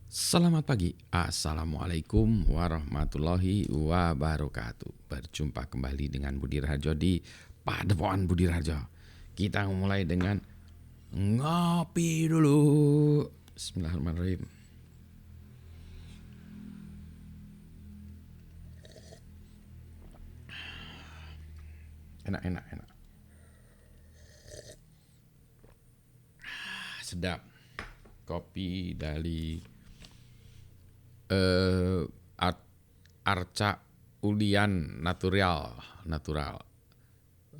Selamat pagi, Assalamualaikum warahmatullahi wabarakatuh. Berjumpa kembali dengan Budi Raharjo di Padepokan Budi Raharjo. Kita mulai dengan ngopi dulu. Bismillahirrahmanirrahim. Enak. Sedap. Kopi dari Arca Ulian natural.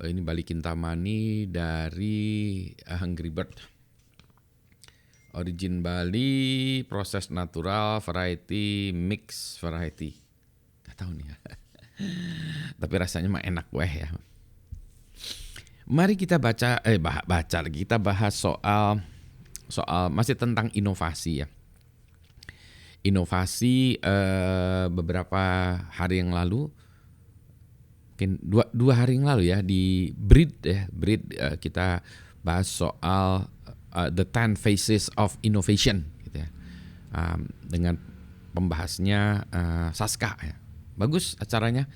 Ini Bali Kintamani dari Hungry Bird. Origin Bali, proses natural, variety, mix variety. Gak tahu nih ya. Tapi rasanya mah enak weh ya. Mari kita kita bahas soal masih tentang inovasi ya. Inovasi beberapa hari yang lalu, mungkin dua hari yang lalu ya, di Breed kita bahas soal the 10 phases of innovation gitu ya, dengan pembahasnya Saska ya. Bagus acaranya.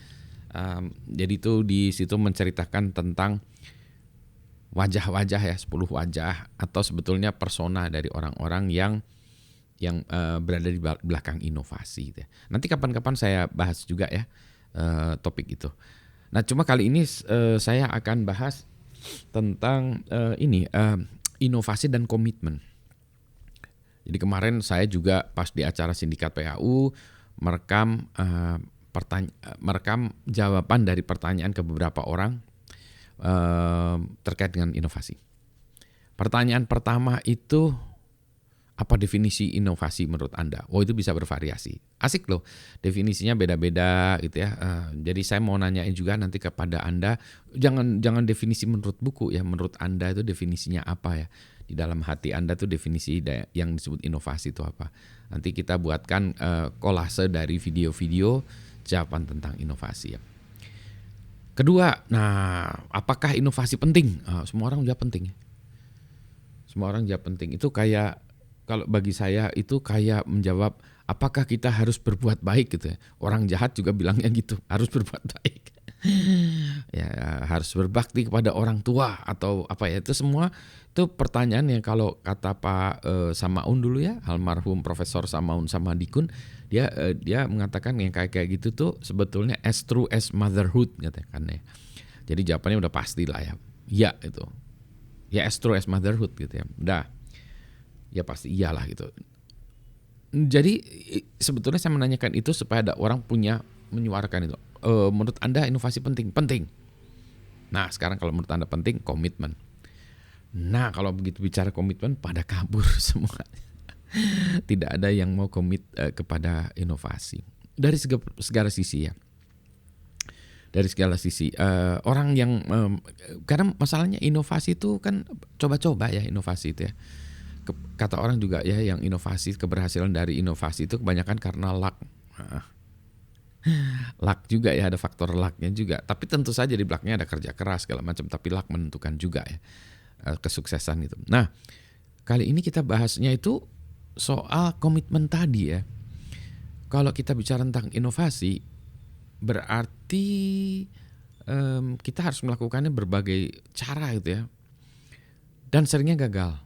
Jadi itu di situ menceritakan tentang wajah-wajah ya, 10 wajah atau sebetulnya persona dari orang-orang yang berada di belakang inovasi gitu ya. Nanti kapan-kapan saya bahas juga ya topik itu. Nah, cuma kali ini saya akan bahas tentang inovasi dan komitmen. Jadi kemarin saya juga pas di acara Sindikat PAU merekam jawaban dari pertanyaan ke beberapa orang terkait dengan inovasi. Pertanyaan pertama itu, apa definisi inovasi menurut Anda? Oh, itu bisa bervariasi. Asik loh, definisinya beda-beda gitu ya. Jadi saya mau nanyain juga nanti kepada Anda, jangan definisi menurut buku ya, menurut Anda itu definisinya apa ya? Di dalam hati Anda tuh definisi yang disebut inovasi itu apa? Nanti kita buatkan kolase dari video-video jawaban tentang inovasi ya. Kedua, nah, apakah inovasi penting? Semua orang jawab penting. Semua orang jawab penting. Itu kayak, kalau bagi saya itu kayak menjawab, apakah kita harus berbuat baik gitu ya. Orang jahat juga bilangnya gitu, harus berbuat baik. Ya, harus berbakti kepada orang tua atau apa ya, itu semua itu pertanyaan yang kalau kata Pak Samaun dulu ya, almarhum Profesor Samaun Samadikun, dia mengatakan yang kayak gitu tuh sebetulnya as true as motherhood katakan ya. Jadi jawabannya udah pasti lah ya. Ya itu. Ya as true as motherhood gitu ya. Udah. Ya pasti iyalah gitu. Jadi sebetulnya saya menanyakan itu supaya ada orang punya menyuarakan itu. Menurut Anda inovasi penting? Penting. Nah, sekarang kalau menurut Anda penting, komitmen. Nah, kalau begitu bicara komitmen, pada kabur semua. Tidak ada yang mau komit kepada inovasi. Dari segala sisi ya. Dari segala sisi. Orang yang karena masalahnya inovasi itu kan coba-coba ya, inovasi itu ya. Kata orang juga ya, yang inovasi, keberhasilan dari inovasi itu kebanyakan karena luck. Luck juga ya, ada faktor lucknya juga. Tapi tentu saja di belakangnya ada kerja keras segala macam. Tapi luck menentukan juga ya kesuksesan itu. Nah, kali ini kita bahasnya itu soal komitmen tadi ya. Kalau kita bicara tentang inovasi, berarti kita harus melakukannya berbagai cara gitu ya. Dan seringnya gagal.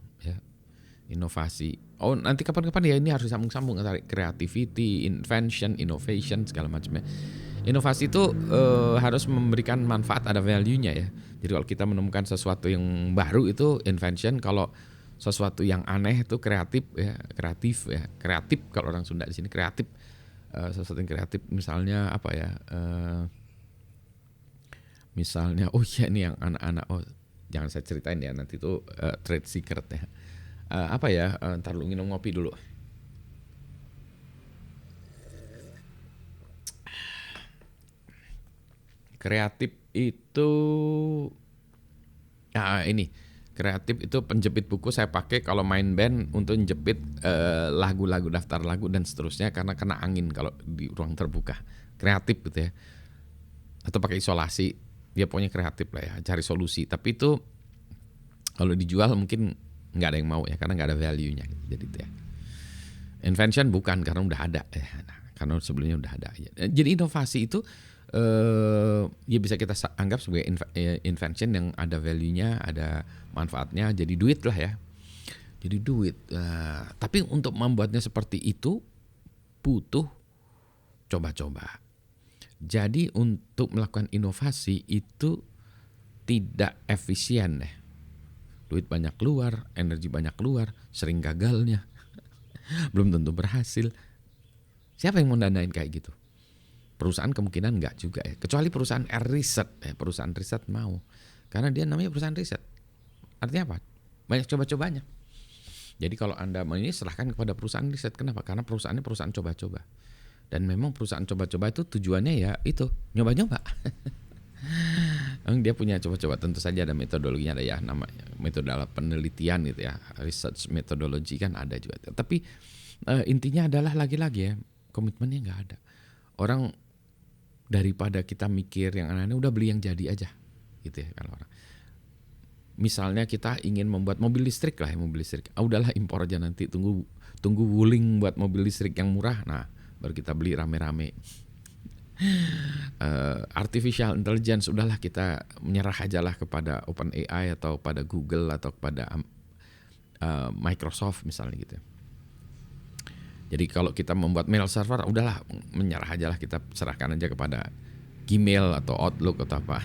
Inovasi. Oh, nanti kapan-kapan ya ini harus sambung-sambung antara creativity, invention, innovation segala macamnya. Inovasi itu harus memberikan manfaat, ada value-nya ya. Jadi kalau kita menemukan sesuatu yang baru itu invention, kalau sesuatu yang aneh itu kreatif ya, kreatif kalau orang Sunda di sini kreatif. Sesuatu yang kreatif misalnya apa ya? Misalnya ini yang anak-anak, jangan saya ceritain ya, nanti itu trade secret ya. Ntar lu minum ngopi dulu. Kreatif itu kreatif itu penjepit buku saya pakai kalau main band untuk menjepit lagu-lagu, daftar lagu dan seterusnya, karena kena angin kalau di ruang terbuka. Kreatif gitu ya. Atau pakai isolasi, dia pokoknya kreatif lah ya, cari solusi. Tapi itu kalau dijual mungkin nggak ada yang mau ya, karena nggak ada value-nya. Jadi itu ya. Invention bukan, karena udah ada. Nah, karena sebelumnya udah ada. Jadi inovasi itu ya bisa kita anggap sebagai invention yang ada value-nya, ada manfaatnya, jadi duit lah ya. Jadi duit. Tapi untuk membuatnya seperti itu butuh coba-coba. Jadi untuk melakukan inovasi itu tidak efisien deh. Duit banyak keluar, energi banyak keluar, sering gagalnya. Belum tentu berhasil. Siapa yang mau dandain kayak gitu? Perusahaan kemungkinan enggak juga ya. Kecuali perusahaan riset, perusahaan riset mau. Karena dia namanya perusahaan riset. Artinya apa? Banyak coba-cobanya. Jadi kalau Anda mau ini serahkan kepada perusahaan riset. Kenapa? Karena perusahaannya perusahaan coba-coba. Dan memang perusahaan coba-coba itu tujuannya ya itu, nyoba-nyoba. Dia punya coba-coba, tentu saja ada metodologinya, ada ya namanya metode penelitian gitu ya, research methodology kan ada juga. Tapi intinya adalah lagi-lagi ya, komitmennya nggak ada. Orang daripada kita mikir yang aneh-aneh, udah beli yang jadi aja gitu ya kalau orang. Misalnya kita ingin membuat mobil listrik lah, mobil listrik. Udahlah impor aja nanti, tunggu Wuling buat mobil listrik yang murah. Nah, baru kita beli rame-rame. Artificial intelligence, udahlah kita menyerah aja lah kepada OpenAI atau pada Google atau kepada Microsoft misalnya gitu. Jadi kalau kita membuat mail server, udahlah menyerah aja lah, kita serahkan aja kepada Gmail atau Outlook atau apa.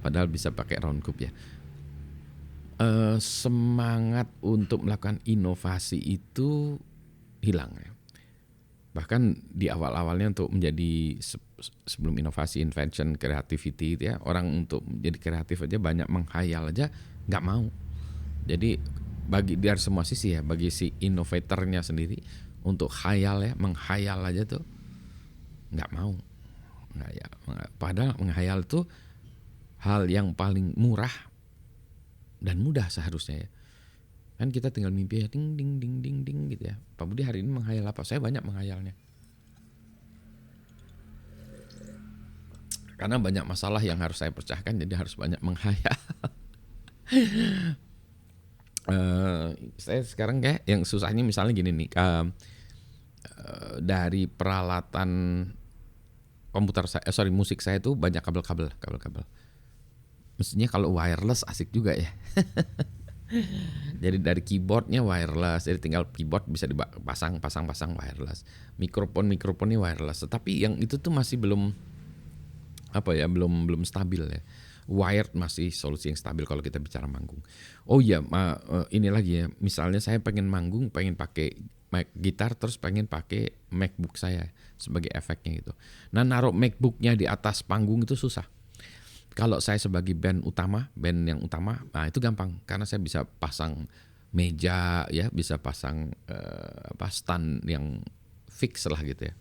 Padahal bisa pakai roundcoup ya. Semangat untuk melakukan inovasi itu hilang ya. Bahkan di awal-awalnya untuk menjadi sebelum inovasi, invention, creativity ya, orang untuk menjadi kreatif aja banyak menghayal aja nggak mau. Jadi bagi dari semua sisi ya, bagi si inovatornya sendiri untuk khayal ya, menghayal aja tuh nggak mau. Nggak ya, padahal menghayal itu hal yang paling murah dan mudah seharusnya ya. Kan kita tinggal mimpi ya, ding ding ding ding ding gitu ya. Pak Budi hari ini menghayal apa? Saya banyak menghayalnya. Karena banyak masalah yang harus saya pecahkan, jadi harus banyak menghayal. Saya sekarang kayak yang susahnya misalnya gini nih, dari peralatan komputer saya, musik saya itu banyak kabel-kabel. Mestinya kalau wireless asik juga ya. Jadi dari keyboardnya wireless, jadi tinggal keyboard bisa dipasang wireless. Mikrofonnya wireless. Tetapi yang itu tuh masih belum belum stabil ya. Wired masih solusi yang stabil kalau kita bicara manggung. Oh iya, ini lagi ya. Misalnya saya pengen manggung, pengen pakai gitar, terus pengen pakai MacBook saya sebagai efeknya gitu. Nah, naruh MacBooknya di atas panggung itu susah. Kalau saya sebagai band yang utama, nah itu gampang karena saya bisa pasang meja ya, bisa pasang stand yang fix lah gitu ya.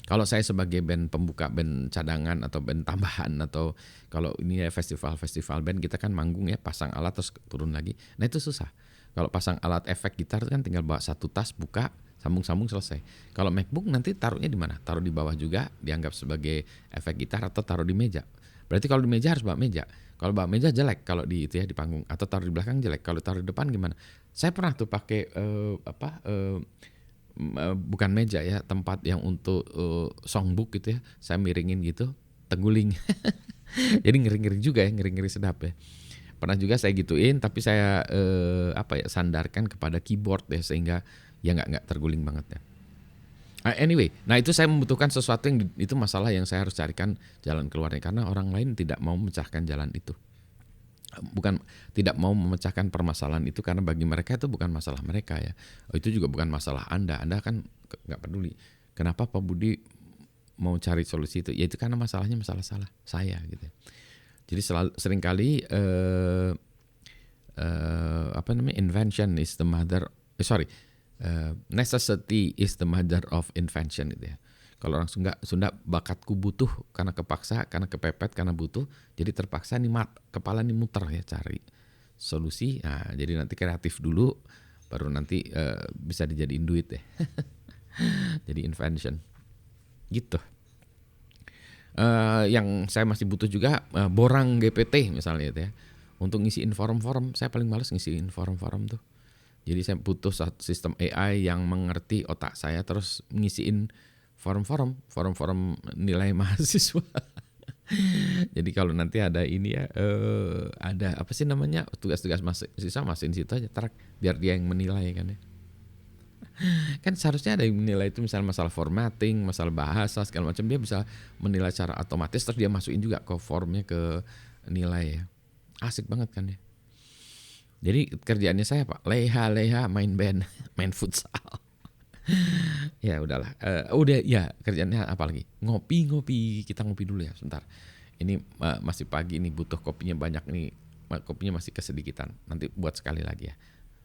Kalau saya sebagai band pembuka, band cadangan atau band tambahan, atau kalau ini ya festival band, kita kan manggung ya, pasang alat terus turun lagi. Nah itu susah. Kalau pasang alat efek gitar kan tinggal bawa satu tas, buka, sambung selesai. Kalau MacBook nanti taruhnya di mana? Taruh di bawah juga, dianggap sebagai efek gitar, atau taruh di meja. Berarti kalau di meja harus bawa meja. Kalau bawa meja jelek kalau di itu ya, di panggung, atau taruh di belakang jelek. Kalau taruh di depan gimana? Saya pernah tuh pakai bukan meja ya, tempat yang untuk songbook gitu ya, saya miringin gitu, teguling. Jadi ngeri-ngeri juga ya, ngeri-ngeri sedap ya. Pernah juga saya gituin, tapi saya sandarkan kepada keyboard ya, sehingga ya nggak terguling banget ya. Anyway, nah itu saya membutuhkan sesuatu yang itu masalah yang saya harus carikan jalan keluarnya, karena orang lain tidak mau memecahkan jalan itu. Bukan tidak mau memecahkan permasalahan itu karena bagi mereka itu bukan masalah mereka ya. Itu juga bukan masalah Anda kan nggak peduli. Kenapa Pak Budi mau cari solusi itu? Ya itu karena masalahnya masalah saya gitu. Jadi seringkali invention is the mother. Necessity is the mother of invention gitu ya. Kalau orang Sunda bakatku butuh karena kepaksa, karena kepepet, karena butuh, jadi terpaksa nih kepala nih muter ya cari solusi. Nah, jadi nanti kreatif dulu, baru nanti bisa dijadiin duit ya. Jadi invention, gitu. Yang saya masih butuh juga borang GPT misalnya itu ya, untuk ngisiin forum-forum. Saya paling males ngisiin forum-forum tuh. Jadi saya butuh sistem AI yang mengerti otak saya terus ngisiin forum-forum nilai mahasiswa. Jadi kalau nanti ada ini ya, ada apa sih namanya, tugas-tugas mahasiswa masukin situ aja, biar dia yang menilai kan ya. Kan seharusnya ada yang menilai itu, misalnya masalah formatting, masalah bahasa segala macam, dia bisa menilai secara otomatis terus dia masukin juga ke formnya, ke nilai ya. Asik banget kan ya. Jadi kerjaannya saya Pak, leha main band, main futsal. Ya udahlah, udah ya kerjaannya apa lagi? Ngopi, kita ngopi dulu ya sebentar. Ini masih pagi nih, butuh kopinya banyak nih, kopinya masih kesedikitan. Nanti buat sekali lagi ya.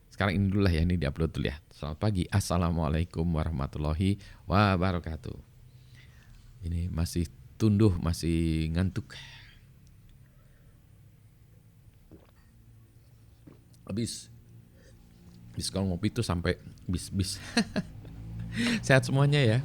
Sekarang ini dulu lah ya, ini diupload dulu ya. Selamat pagi, assalamualaikum warahmatullahi wabarakatuh. Ini masih tunduh, masih ngantuk. Habis kalau ngopi tuh sampai bis. Sehat semuanya ya.